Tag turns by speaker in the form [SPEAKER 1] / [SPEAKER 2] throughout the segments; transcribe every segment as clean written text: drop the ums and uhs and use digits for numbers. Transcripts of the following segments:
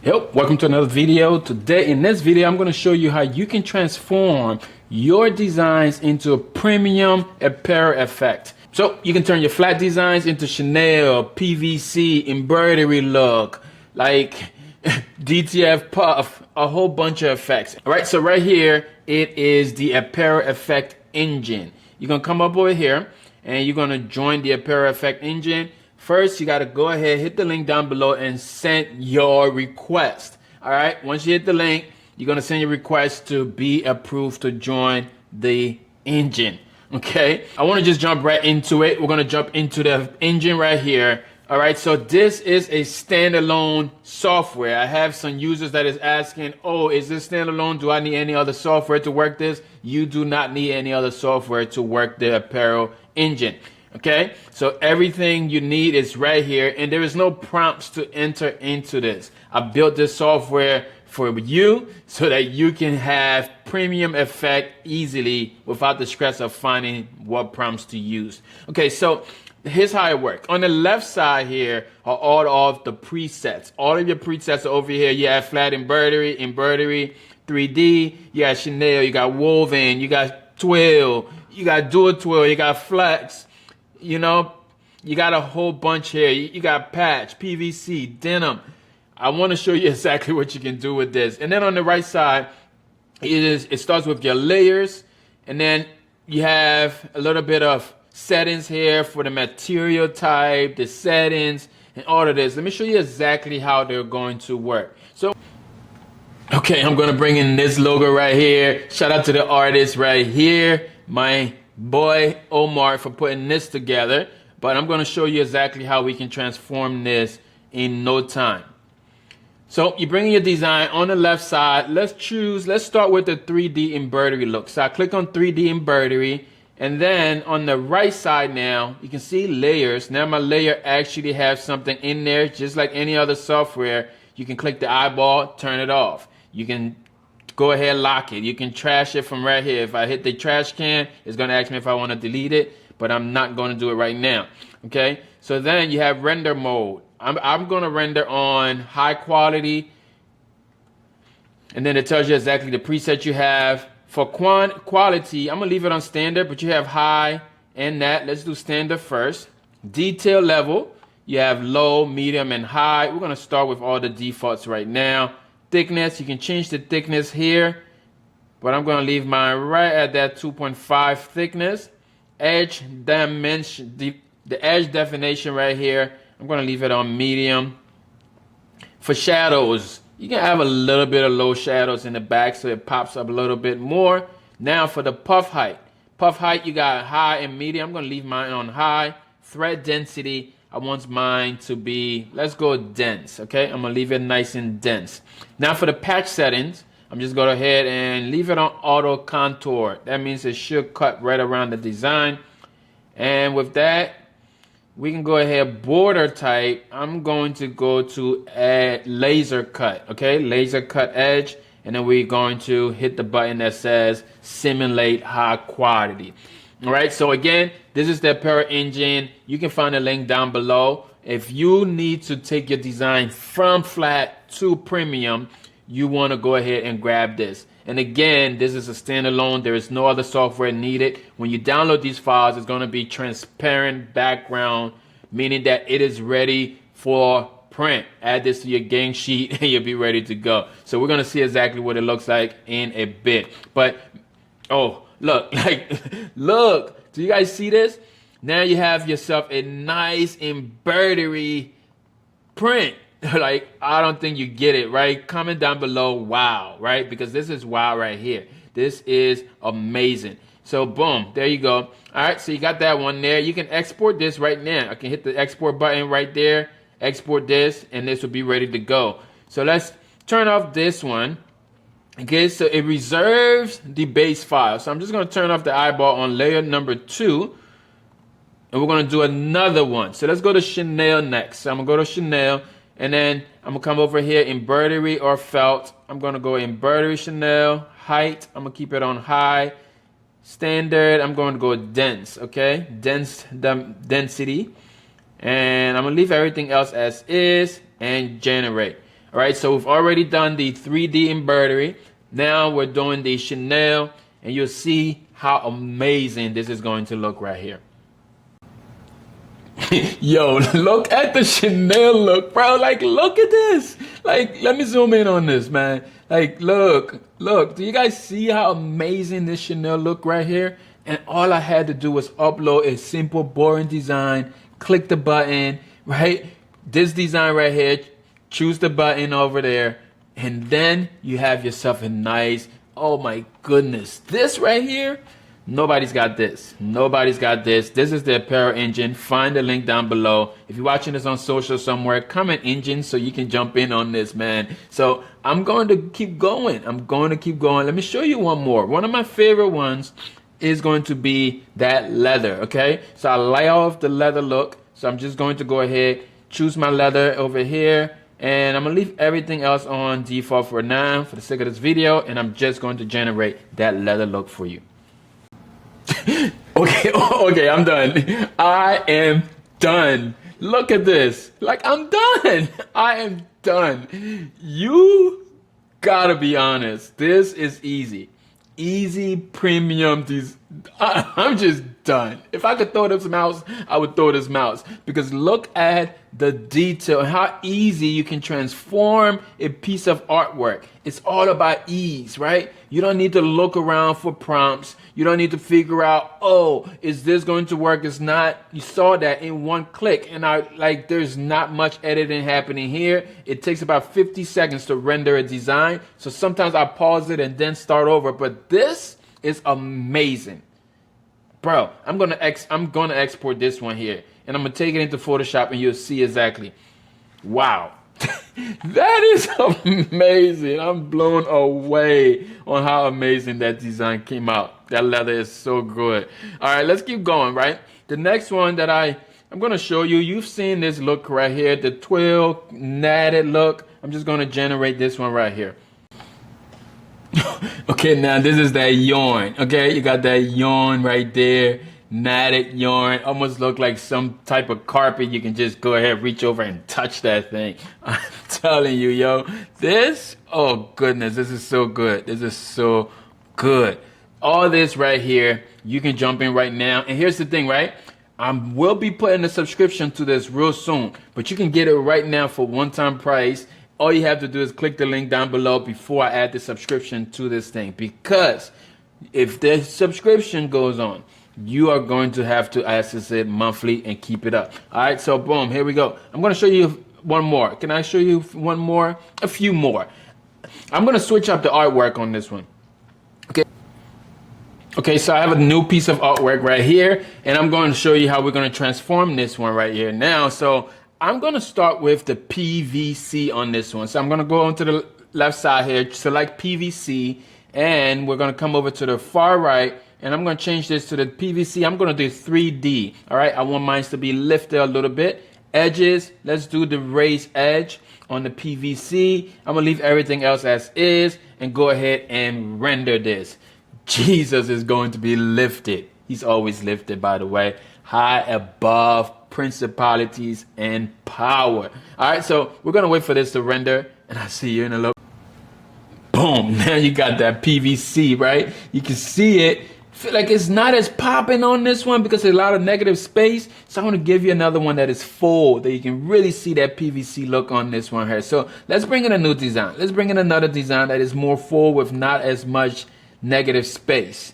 [SPEAKER 1] Yep, welcome to another video. Today in this video I'm going to show you how you can transform your designs into a premium apparel effect. So you can turn your flat designs into chenille, PVC, embroidery look, like DTF puff, a whole bunch of effects. All right, so right here it is the Apparel Effect Engine. You're going to come up over here and you're going to join the Apparel Effect Engine. First, you got to go ahead, hit the link down below and send your request. All right. Once you hit the link, you're going to send your request to be approved to join the engine. Okay. I want to just jump right into it. We're going to jump into the engine right here. All right. So this is a standalone software. I have some users that is asking, oh, is this standalone? Do I need any other software to work this? You do not need any other software to work the apparel engine. Okay, so everything you need is right here, and there is no prompts to enter into this. I built this software for you so that you can have premium effect easily without the stress of finding what prompts to use. Okay, so here's how it works. On the left side here are all of the presets. All of your presets are over here. You have flat embroidery, 3D, you got chenille, you got woven, you got twill, you got dual twill, you got flex. You know, you got a whole bunch here. You got patch, PVC, denim. I want to show you exactly what you can do with this. And then on the right side, it starts with your layers. And then you have a little bit of settings here for the material type, the settings, and all of this. Let me show you exactly how they're going to work. So, okay, I'm going to bring in this logo right here. Shout out to the artist right here. My boy Omar for putting this together, but I'm going to show you exactly how we can transform this in no time. So you bring in your design on the left side. Let's start with the 3D embroidery look. So I click on 3D embroidery, and then on the right side now you can see layers. Now my layer actually has something in there, just like any other software. You can click the eyeball, turn it off. You can go ahead, lock it. You can trash it from right here. If I hit the trash can, it's going to ask me if I want to delete it, but I'm not going to do it right now. Okay, so then you have render mode. I'm going to render on high quality, and then it tells you exactly the preset you have. For quality, I'm going to leave it on standard, but you have high and that. Let's do standard first. Detail level, you have low, medium, and high. We're going to start with all the defaults right now. Thickness, you can change the thickness here, but I'm going to leave mine right at that 2.5 thickness. Edge dimension, the edge definition right here, I'm going to leave it on medium. For shadows, you can have a little bit of low shadows in the back so it pops up a little bit more. Now for the puff height you got high and medium. I'm going to leave mine on high. Thread density, I want mine to be, let's go dense, okay? I'm going to leave it nice and dense. Now for the patch settings, I'm just going to go ahead and leave it on auto contour. That means it should cut right around the design. And with that, we can go ahead, border type. I'm going to go to add laser cut, okay? Laser cut edge. And then we're going to hit the button that says simulate high quality. All right, so again, this is the Apparel Engine. You can find a link down below. If you need to take your design from flat to premium, you want to go ahead and grab this. And again, this is a standalone. There is no other software needed. When you download these files, it's going to be transparent background, meaning that it is ready for print. Add this to your gang sheet and you'll be ready to go. So we're going to see exactly what it looks like in a bit. But, oh, look, look, do you guys see this? Now you have yourself a nice embroidery print. Like, I don't think you get it, right? Comment down below, wow, right? Because this is wow right here. This is amazing. So boom, there you go. All right, so you got that one there. You can export this right now. I can hit the export button right there, export this, and this will be ready to go. So let's turn off this one. Okay, so it reserves the base file. So I'm just going to turn off the eyeball on layer number 2. And we're going to do another one. So let's go to chenille next. So I'm going to go to chenille. And then I'm going to come over here, embroidery or felt. I'm going to go embroidery chenille. Height, I'm going to keep it on high. Standard, I'm going to go dense. Okay, density. And I'm going to leave everything else as is and generate. All right, so we've already done the 3D embroidery. Now we're doing the chenille, and you'll see how amazing this is going to look right here. Yo, look at the chenille look, bro. Like, look at this. Like, let me zoom in on this, man. Like, look. Do you guys see how amazing this chenille look right here? And all I had to do was upload a simple, boring design, click the button, right? This design right here, choose the button over there, and then you have yourself a nice, oh my goodness, this right here, nobody's got this. Nobody's got this. This is the Apparel Engine. Find the link down below. If you're watching this on social somewhere, comment engine so you can jump in on this, man. So I'm going to keep going. Let me show you one more. One of my favorite ones is going to be that leather, okay? So I lay off the leather look. So I'm just going to go ahead, choose my leather over here, and I'm gonna leave everything else on default for now for the sake of this video, and I'm just going to generate that leather look for you. Okay, I'm done. I am done. Look at this. Like, I'm done. I am done. You gotta be honest. This is easy. Easy premium. I'm just done. If I could throw this mouse, I would throw this mouse, because look at the detail, how easy you can transform a piece of artwork. It's all about ease, right? You don't need to look around for prompts. You don't need to figure out, oh, is this going to work? It's not. You saw that in one click, and there's not much editing happening here. It takes about 50 seconds to render a design. So sometimes I pause it and then start over, but this is amazing. Bro, I'm gonna export this one here, and I'm gonna take it into Photoshop, and you'll see exactly. Wow. That is amazing. I'm blown away on how amazing that design came out. That leather is so good. All right, let's keep going, right? The next one that I'm gonna show you, you've seen this look right here, the twill natted look. I'm just gonna generate this one right here. Okay, now this is that yarn. Okay, you got that yarn right there, matted yarn, almost look like some type of carpet. You can just go ahead, reach over and touch that thing. I'm telling you, yo, this, oh goodness, this is so good. This is so good. All this right here, you can jump in right now. And here's the thing, right? I will be putting a subscription to this real soon, but you can get it right now for one-time price. All you have to do is click the link down below before I add the subscription to this thing, because if the subscription goes on, you are going to have to access it monthly and keep it up. All right, so boom, here we go. I'm going to show you one more. Can I show you one more? A few more. I'm going to switch up the artwork on this one. Okay, so I have a new piece of artwork right here, and I'm going to show you how we're going to transform this one right here now. So I'm going to start with the PVC on this one. So I'm going to go onto the left side here, select PVC, and we're going to come over to the far right, and I'm going to change this to the PVC. I'm going to do 3D. All right, I want mine to be lifted a little bit. Edges, let's do the raised edge on the PVC. I'm going to leave everything else as is and go ahead and render this. Jesus is going to be lifted. He's always lifted, by the way, high above principalities and power. All right, so we're gonna wait for this to render, and I'll see you in a little. Boom, now you got that PVC, right? You can see it. Feel like it's not as popping on this one because there's a lot of negative space. So I'm gonna give you another one that is full, that you can really see that PVC look on this one here. So let's bring in a new design. Let's bring in another design that is more full with not as much negative space.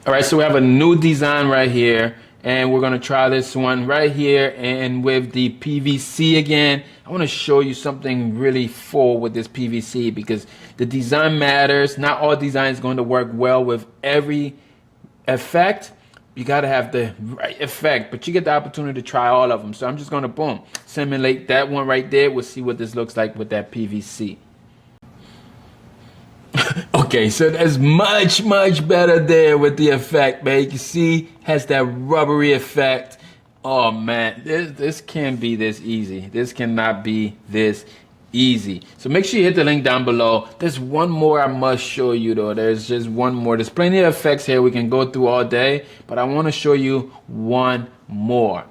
[SPEAKER 1] All right, so we have a new design right here, and we're gonna try this one right here, and with the PVC again. I wanna show you something really full with this PVC because the design matters. Not all design is going to work well with every effect. You gotta have the right effect, but you get the opportunity to try all of them. So I'm just gonna, boom, simulate that one right there. We'll see what this looks like with that PVC. Okay, so that's much better there with the effect, man. You can see has that rubbery effect. Oh man, this can't be this easy. This cannot be this easy. So make sure you hit the link down below. There's one more I must show you though. There's just one more. There's plenty of effects here we can go through all day, but I want to show you one more.